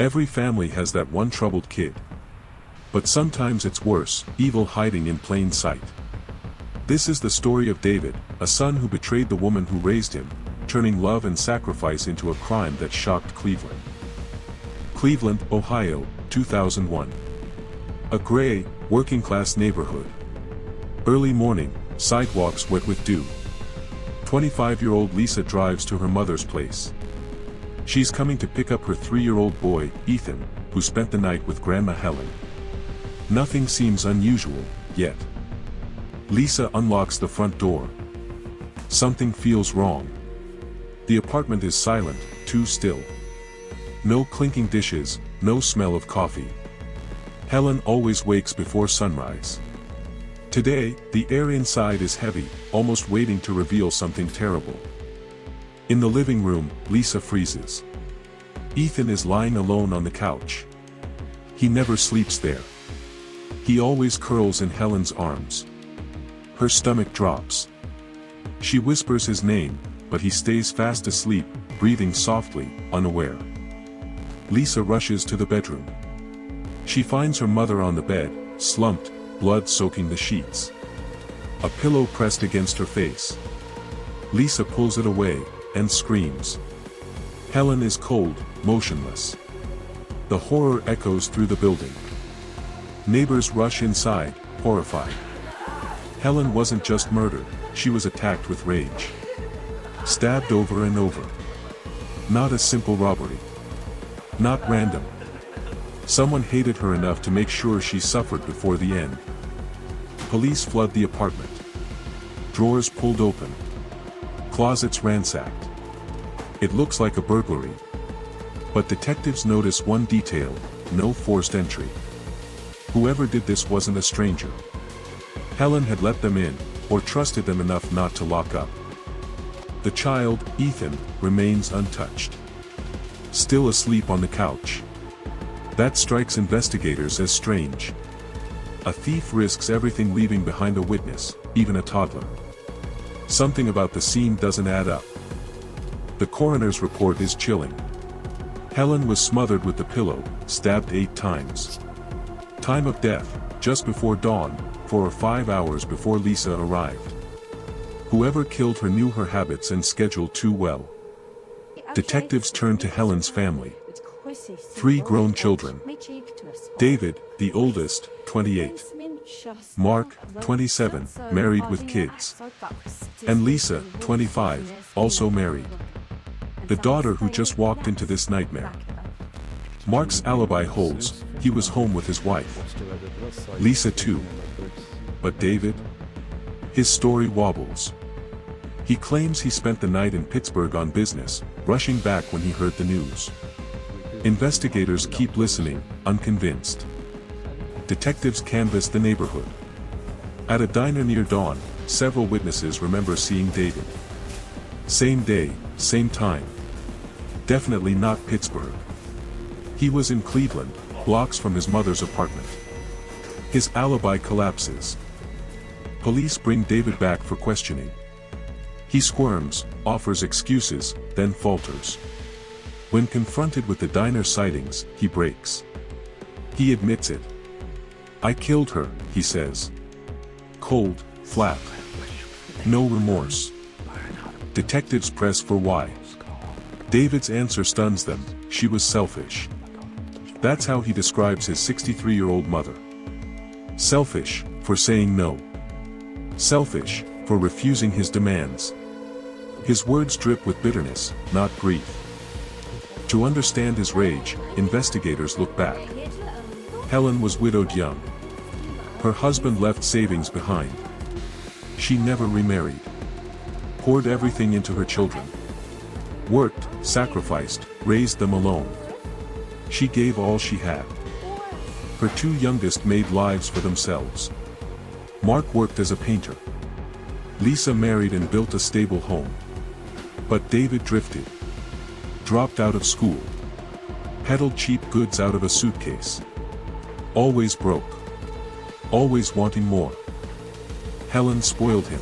Every family has that one troubled kid. But sometimes it's worse, evil hiding in plain sight. This is the story of David, a son who betrayed the woman who raised him, turning love and sacrifice into a crime that shocked Cleveland. Cleveland, Ohio, 2001. A gray, working-class neighborhood. Early morning, sidewalks wet with dew. 25-year-old Lisa drives to her mother's place. She's coming to pick up her 3-year-old boy, Ethan, who spent the night with Grandma Helen. Nothing seems unusual, yet. Lisa unlocks the front door. Something feels wrong. The apartment is silent, too still. No clinking dishes, no smell of coffee. Helen always wakes before sunrise. Today, the air inside is heavy, almost waiting to reveal something terrible. In the living room, Lisa freezes. Ethan is lying alone on the couch. He never sleeps there. He always curls in Helen's arms. Her stomach drops. She whispers his name, but he stays fast asleep, breathing softly, unaware. Lisa rushes to the bedroom. She finds her mother on the bed, slumped, blood soaking the sheets. A pillow pressed against her face. Lisa pulls it away, and screams. Helen is cold, motionless. The horror echoes through the building. Neighbors rush inside, horrified. Helen wasn't just murdered, she was attacked with rage. Stabbed over and over. Not a simple robbery. Not random. Someone hated her enough to make sure she suffered before the end. Police flood the apartment. Drawers pulled open. Closets ransacked. It looks like a burglary. But detectives notice one detail: no forced entry. Whoever did this wasn't a stranger. Helen had let them in, or trusted them enough not to lock up. The child, Ethan, remains untouched. Still asleep on the couch. That strikes investigators as strange. A thief risks everything leaving behind a witness, even a toddler. Something about the scene doesn't add up. The coroner's report is chilling. Helen was smothered with the pillow, stabbed 8 times. Time of death, just before dawn, 4 or 5 hours before Lisa arrived. Whoever killed her knew her habits and schedule too well. Detectives turned to Helen's family. 3 grown children. David, the oldest, 28. Mark, 27, married with kids. And Lisa, 25, also married. The daughter who just walked into this nightmare. Mark's alibi holds, he was home with his wife. Lisa too. But David? His story wobbles. He claims he spent the night in Pittsburgh on business, rushing back when he heard the news. Investigators keep listening, unconvinced. Detectives canvass the neighborhood. At a diner near dawn, several witnesses remember seeing David. Same day, same time. Definitely not Pittsburgh. He was in Cleveland, blocks from his mother's apartment. His alibi collapses. Police bring David back for questioning. He squirms, offers excuses, then falters. When confronted with the diner sightings, he breaks. He admits it. I killed her, he says. Cold, flat. No remorse. Detectives press for why. David's answer stuns them: she was selfish. That's how he describes his 63-year-old mother. Selfish, for saying no. Selfish, for refusing his demands. His words drip with bitterness, not grief. To understand his rage, investigators look back. Helen was widowed young. Her husband left savings behind. She never remarried. Poured everything into her children. Worked, sacrificed, raised them alone. She gave all she had. Her 2 youngest made lives for themselves. Mark worked as a painter. Lisa married and built a stable home. But David drifted. Dropped out of school. Peddled cheap goods out of a suitcase. Always broke. Always wanting more. Helen spoiled him.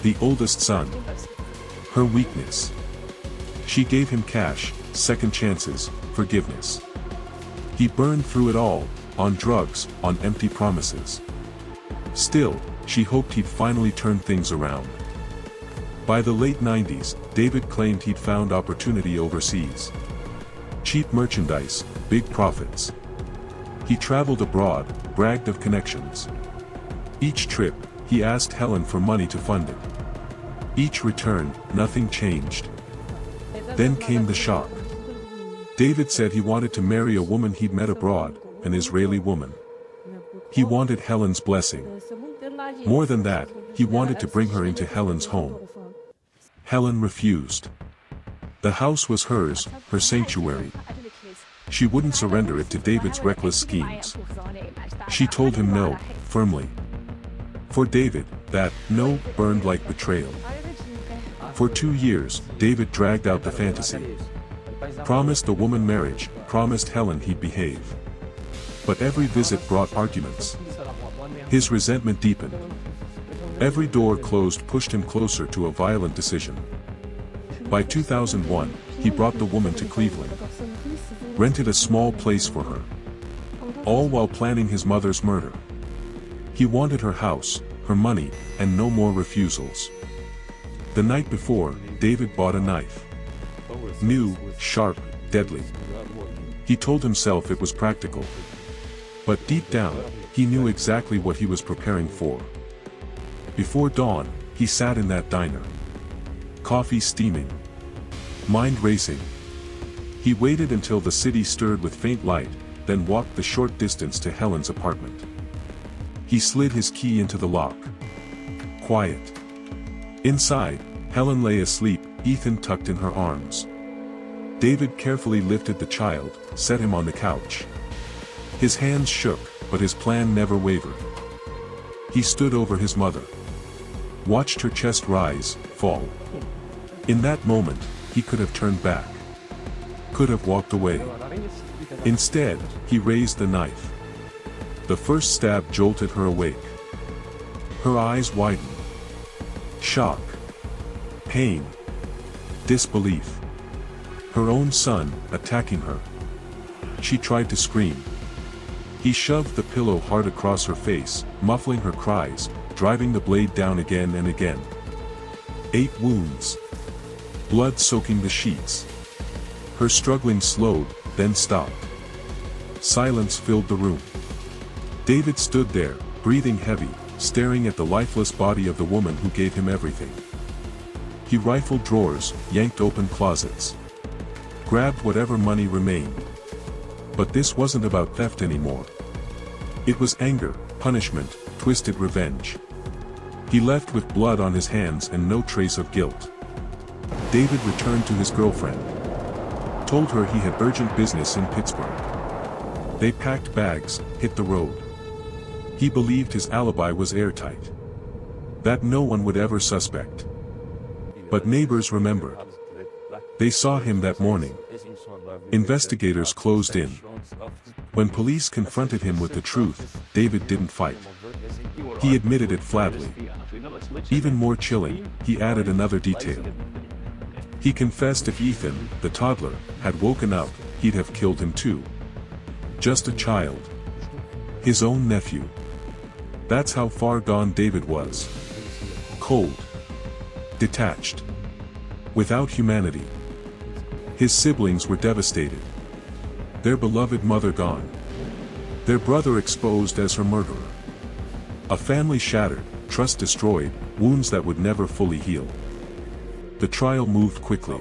The oldest son. Her weakness. She gave him cash, second chances, forgiveness. He burned through it all, on drugs, on empty promises. Still, she hoped he'd finally turn things around. By the late 90s, David claimed he'd found opportunity overseas. Cheap merchandise, big profits. He traveled abroad, bragged of connections. Each trip, he asked Helen for money to fund it. Each return, nothing changed. Then came the shock. David said he wanted to marry a woman he'd met abroad, an Israeli woman. He wanted Helen's blessing. More than that, he wanted to bring her into Helen's home. Helen refused. The house was hers, her sanctuary. She wouldn't surrender it to David's reckless schemes. She told him no, firmly. For David, that no burned like betrayal. For 2 years, David dragged out the fantasy. Promised the woman marriage, promised Helen he'd behave. But every visit brought arguments. His resentment deepened. Every door closed pushed him closer to a violent decision. By 2001, he brought the woman to Cleveland. Rented a small place for her. All while planning his mother's murder. He wanted her house, her money, and no more refusals. The night before, David bought a knife. New, sharp, deadly. He told himself it was practical. But deep down, he knew exactly what he was preparing for. Before dawn, he sat in that diner. Coffee steaming. Mind racing. He waited until the city stirred with faint light, then walked the short distance to Helen's apartment. He slid his key into the lock. Quiet. Inside, Helen lay asleep, Ethan tucked in her arms. David carefully lifted the child, set him on the couch. His hands shook, but his plan never wavered. He stood over his mother. Watched her chest rise, fall. In that moment, he could have turned back. Could have walked away. Instead, he raised the knife. The first stab jolted her awake. Her eyes widened. Shock. Pain. Disbelief. Her own son, attacking her. She tried to scream. He shoved the pillow hard across her face, muffling her cries, driving the blade down again and again. 8 wounds. Blood soaking the sheets. Her struggling slowed, then stopped. Silence filled the room. David stood there, breathing heavy, staring at the lifeless body of the woman who gave him everything. He rifled drawers, yanked open closets. Grabbed whatever money remained. But this wasn't about theft anymore. It was anger, punishment, twisted revenge. He left with blood on his hands and no trace of guilt. David returned to his girlfriend. Told her he had urgent business in Pittsburgh. They packed bags, hit the road. He believed his alibi was airtight. That no one would ever suspect. But neighbors remembered. They saw him that morning. Investigators closed in. When police confronted him with the truth, David didn't fight. He admitted it flatly. Even more chilling, he added another detail. He confessed if Ethan, the toddler, had woken up, he'd have killed him too. Just a child. His own nephew. That's how far gone David was. Cold. Detached. Without humanity. His siblings were devastated. Their beloved mother gone. Their brother exposed as her murderer. A family shattered, trust destroyed, wounds that would never fully heal. The trial moved quickly.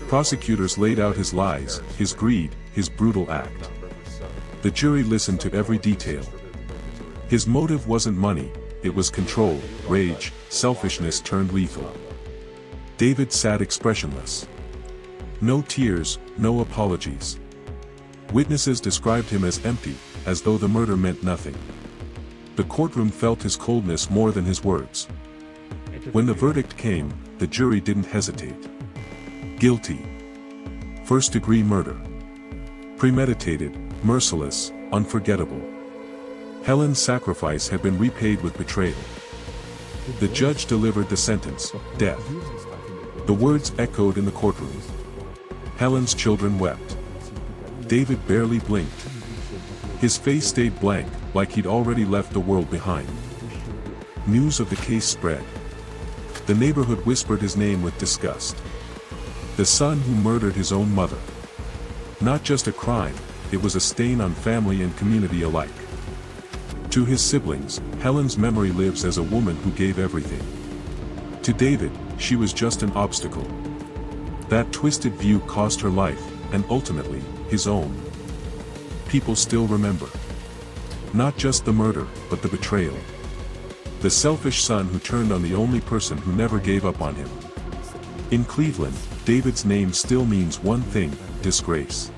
Prosecutors laid out his lies, his greed, his brutal act. The jury listened to every detail. His motive wasn't money, it was control, rage, selfishness turned lethal. David sat expressionless. No tears, no apologies. Witnesses described him as empty, as though the murder meant nothing. The courtroom felt his coldness more than his words. When the verdict came, the jury didn't hesitate. Guilty. First-degree murder. Premeditated, merciless, unforgettable. Helen's sacrifice had been repaid with betrayal. The judge delivered the sentence, death. The words echoed in the courtroom. Helen's children wept. David barely blinked. His face stayed blank, like he'd already left the world behind. News of the case spread. The neighborhood whispered his name with disgust. The son who murdered his own mother. Not just a crime, it was a stain on family and community alike. To his siblings, Helen's memory lives as a woman who gave everything. To David, she was just an obstacle. That twisted view cost her life, and ultimately, his own. People still remember. Not just the murder, but the betrayal. The selfish son who turned on the only person who never gave up on him. In Cleveland, David's name still means one thing: disgrace.